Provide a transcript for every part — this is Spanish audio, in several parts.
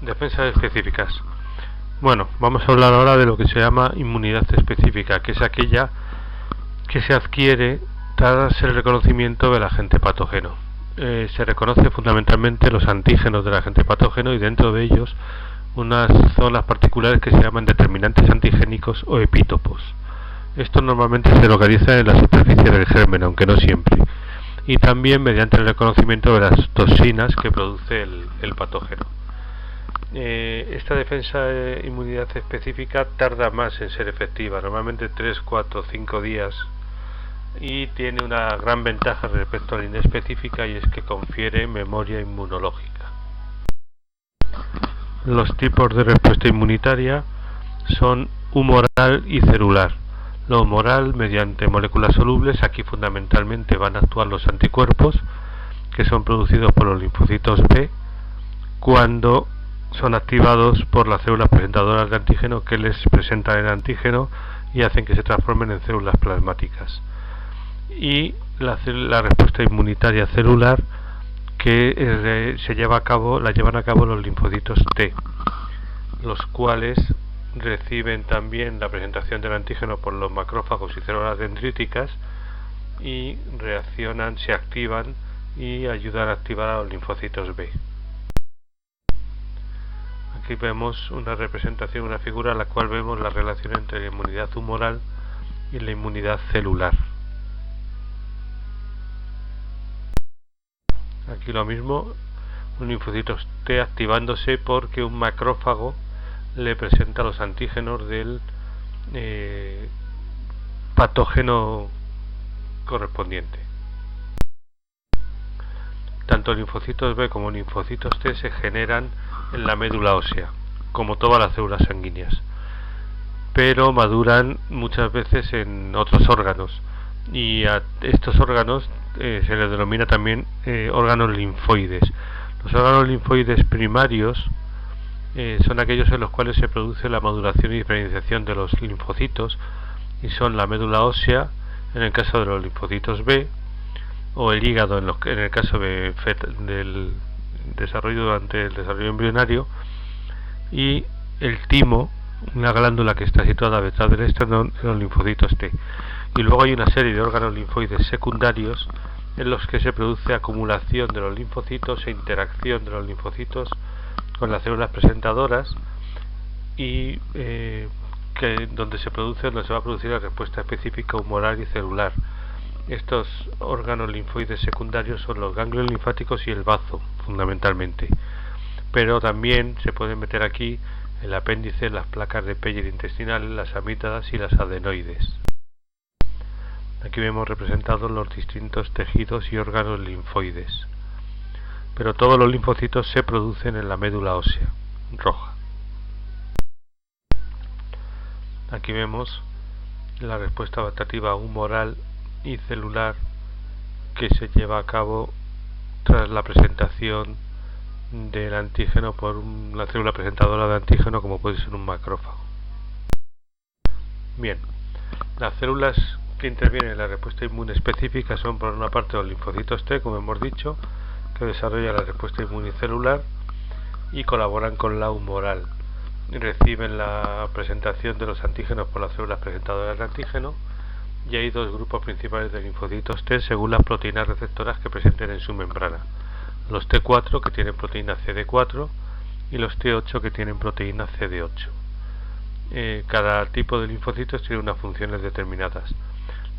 Defensas específicas. Bueno, vamos a hablar ahora de lo que se llama inmunidad específica, que es aquella que se adquiere tras el reconocimiento del agente patógeno. Se reconoce fundamentalmente los antígenos del agente patógeno y dentro de ellos unas zonas particulares que se llaman determinantes antigénicos o epítopos. Esto normalmente se localiza en la superficie del germen, aunque no siempre, y también mediante el reconocimiento de las toxinas que produce el patógeno. Esta defensa de inmunidad específica tarda más en ser efectiva, normalmente 3, 4, 5 días, y tiene una gran ventaja respecto a la inespecífica, y es que confiere memoria inmunológica. Los tipos de respuesta inmunitaria son humoral y celular. Lo humoral mediante moléculas solubles, aquí fundamentalmente van a actuar los anticuerpos que son producidos por los linfocitos B cuando son activados por las células presentadoras de antígeno, que les presentan el antígeno y hacen que se transformen en células plasmáticas. Y la respuesta inmunitaria celular, que la llevan a cabo los linfocitos T, los cuales reciben también la presentación del antígeno por los macrófagos y células dendríticas y reaccionan, se activan y ayudan a activar a los linfocitos B. Aquí vemos una representación, una figura en la cual vemos la relación entre la inmunidad humoral y la inmunidad celular. Aquí lo mismo, un linfocito T activándose porque un macrófago le presenta los antígenos del patógeno correspondiente. Tanto linfocitos B como linfocitos T se generan en la médula ósea, como todas las células sanguíneas, pero maduran muchas veces en otros órganos, y a estos órganos se les denomina también órganos linfoides. Los órganos linfoides primarios son aquellos en los cuales se produce la maduración y diferenciación de los linfocitos, y son la médula ósea en el caso de los linfocitos B, o el hígado en el caso del desarrollo durante el desarrollo embrionario, y el timo, una glándula que está situada detrás del esternón, en los linfocitos T. Y luego hay una serie de órganos linfoides secundarios en los que se produce acumulación de los linfocitos e interacción de los linfocitos con las células presentadoras, y donde se va a producir la respuesta específica humoral y celular. Estos órganos linfoides secundarios son los ganglios linfáticos y el bazo, fundamentalmente, pero también se pueden meter aquí el apéndice, las placas de Peyer intestinales, las amígdalas y las adenoides. Aquí vemos representados los distintos tejidos y órganos linfoides, pero todos los linfocitos se producen en la médula ósea roja. Aquí vemos la respuesta adaptativa humoral y celular que se lleva a cabo tras la presentación del antígeno por una célula presentadora de antígeno, como puede ser un macrófago. Bien, las células que intervienen en la respuesta inmune específica son, por una parte, los linfocitos T, como hemos dicho, que desarrollan la respuesta inmunicelular y colaboran con la humoral. Reciben la presentación de los antígenos por las células presentadoras de antígeno, y hay dos grupos principales de linfocitos T según las proteínas receptoras que presenten en su membrana: los T4, que tienen proteína CD4, y los T8, que tienen proteína CD8. Cada tipo de linfocitos tiene unas funciones determinadas.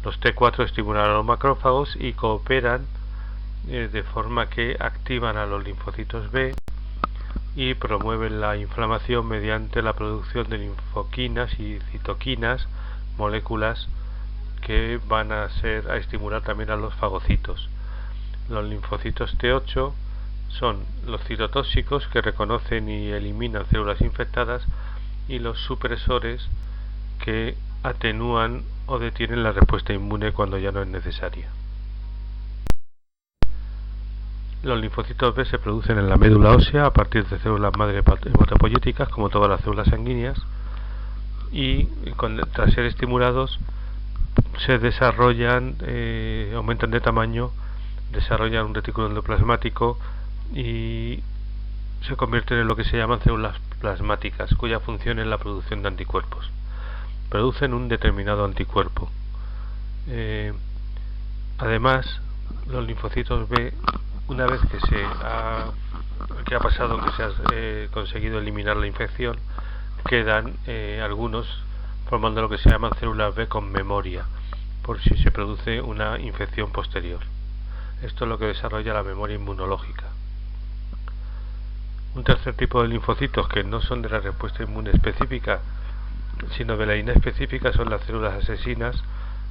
Los T4 estimulan a los macrófagos y cooperan de forma que activan a los linfocitos B y promueven la inflamación mediante la producción de linfoquinas y citoquinas, moléculas que van a estimular también a los fagocitos. Los linfocitos T8 son los citotóxicos, que reconocen y eliminan células infectadas, y los supresores, que atenúan o detienen la respuesta inmune cuando ya no es necesaria. Los linfocitos B se producen en la médula ósea a partir de células madre hematopoyéticas, como todas las células sanguíneas, y tras ser estimulados se desarrollan, aumentan de tamaño, desarrollan un retículo endoplasmático y se convierten en lo que se llaman células plasmáticas, cuya función es la producción de anticuerpos. Producen un determinado anticuerpo. Además, los linfocitos B, una vez que se ha conseguido eliminar la infección, quedan algunos formando lo que se llaman células B con memoria, por si se produce una infección posterior. Esto es lo que desarrolla la memoria inmunológica. Un tercer tipo de linfocitos, que no son de la respuesta inmune específica, sino de la inespecífica, son las células asesinas,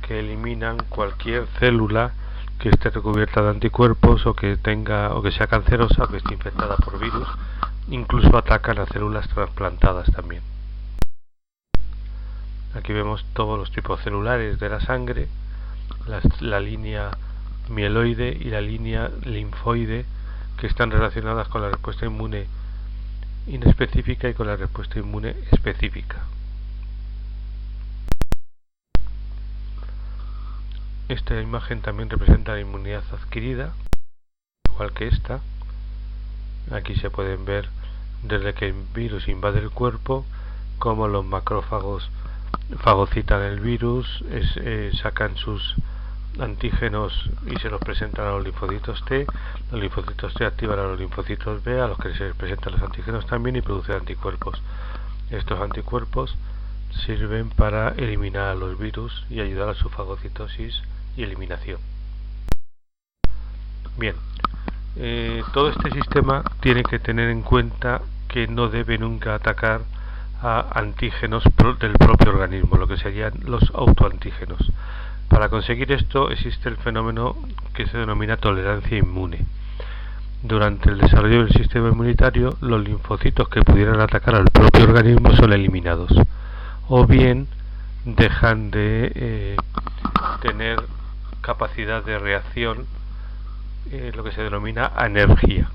que eliminan cualquier célula que esté recubierta de anticuerpos o que sea cancerosa o que esté infectada por virus. Incluso atacan a células trasplantadas también. Aquí vemos todos los tipos celulares de la sangre, la línea mieloide y la línea linfoide, que están relacionadas con la respuesta inmune inespecífica y con la respuesta inmune específica. Esta imagen también representa la inmunidad adquirida, igual que esta. Aquí se pueden ver desde que el virus invade el cuerpo, cómo los macrófagos fagocitan el virus, sacan sus antígenos y se los presentan a los linfocitos T. Los linfocitos T activan a los linfocitos B, a los que se les presentan los antígenos también, y producen anticuerpos. Estos anticuerpos sirven para eliminar a los virus y ayudar a su fagocitosis y eliminación. Bien, todo este sistema tiene que tener en cuenta que no debe nunca atacar a antígenos del propio organismo, lo que serían los autoantígenos. Para conseguir esto existe el fenómeno que se denomina tolerancia inmune. Durante el desarrollo del sistema inmunitario, los linfocitos que pudieran atacar al propio organismo son eliminados, o bien dejan de tener capacidad de reacción, lo que se denomina anergia.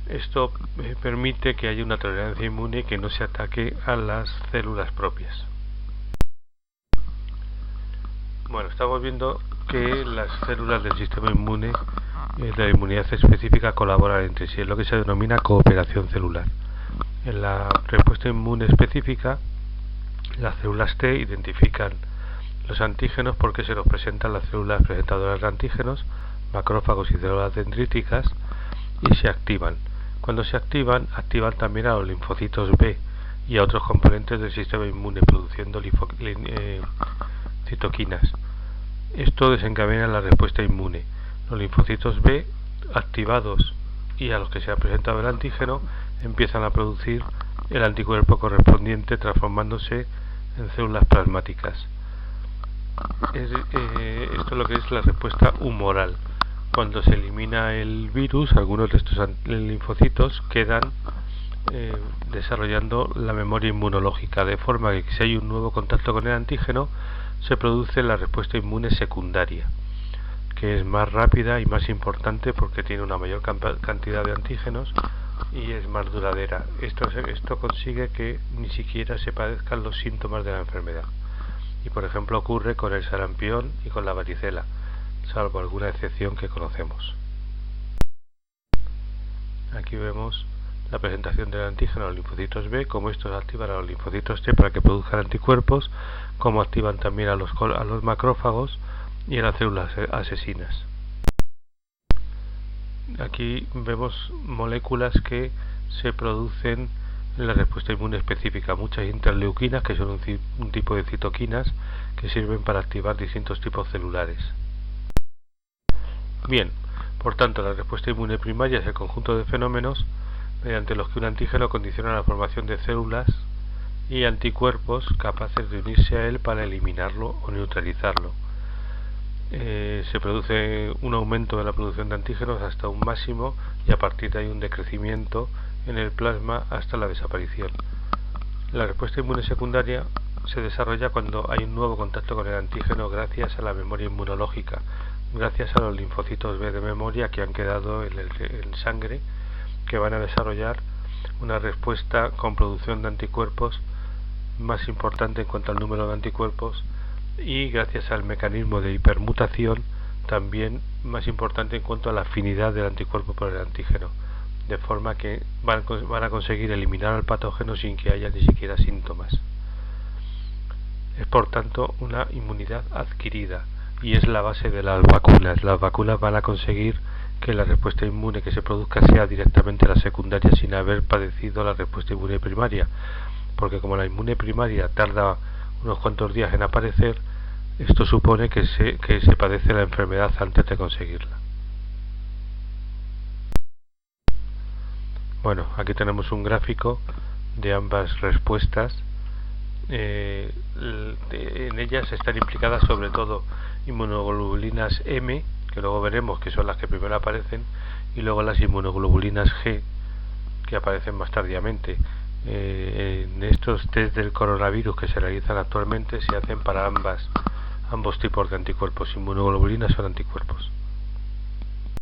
Esto permite que haya una tolerancia inmune y que no se ataque a las células propias. Bueno, estamos viendo que las células del sistema inmune, de la inmunidad específica, colaboran entre sí, es lo que se denomina cooperación celular. En la respuesta inmune específica, las células T identifican los antígenos porque se los presentan las células presentadoras de antígenos, macrófagos y células dendríticas, y se activan. Cuando se activan también a los linfocitos B y a otros componentes del sistema inmune, produciendo citoquinas. Esto desencadena la respuesta inmune. Los linfocitos B, activados y a los que se ha presentado el antígeno, empiezan a producir el anticuerpo correspondiente, transformándose en células plasmáticas. Esto es lo que es la respuesta humoral. Cuando se elimina el virus, algunos de estos linfocitos quedan desarrollando la memoria inmunológica, de forma que si hay un nuevo contacto con el antígeno, se produce la respuesta inmune secundaria, que es más rápida y más importante porque tiene una mayor cantidad de antígenos y es más duradera. Esto consigue que ni siquiera se padezcan los síntomas de la enfermedad. Y por ejemplo ocurre con el sarampión y con la varicela, salvo alguna excepción que conocemos. Aquí vemos la presentación del antígeno a los linfocitos B, cómo estos activan a los linfocitos T para que produzcan anticuerpos, cómo activan también a los macrófagos y a las células asesinas. Aquí vemos moléculas que se producen en la respuesta inmune específica, muchas interleuquinas, que son un tipo de citoquinas que sirven para activar distintos tipos celulares. Bien, por tanto, la respuesta inmune primaria es el conjunto de fenómenos mediante los que un antígeno condiciona la formación de células y anticuerpos capaces de unirse a él para eliminarlo o neutralizarlo. Se produce un aumento de la producción de antígenos hasta un máximo y a partir de ahí un decrecimiento en el plasma hasta la desaparición. La respuesta inmune secundaria se desarrolla cuando hay un nuevo contacto con el antígeno gracias a la memoria inmunológica, gracias a los linfocitos B de memoria que han quedado en sangre, que van a desarrollar una respuesta con producción de anticuerpos más importante en cuanto al número de anticuerpos, y gracias al mecanismo de hipermutación también más importante en cuanto a la afinidad del anticuerpo por el antígeno. de forma que van a conseguir eliminar al patógeno sin que haya ni siquiera síntomas. Es por tanto una inmunidad adquirida y es la base de las vacunas. Las vacunas van a conseguir que la respuesta inmune que se produzca sea directamente la secundaria sin haber padecido la respuesta inmune primaria, porque como la inmune primaria tarda unos cuantos días en aparecer, esto supone que se padece la enfermedad antes de conseguirla. Bueno, aquí tenemos un gráfico de ambas respuestas. En ellas están implicadas sobre todo inmunoglobulinas M, que luego veremos que son las que primero aparecen, y luego las inmunoglobulinas G, que aparecen más tardíamente. En estos test del coronavirus que se realizan actualmente se hacen para ambos tipos de anticuerpos. Inmunoglobulinas son anticuerpos.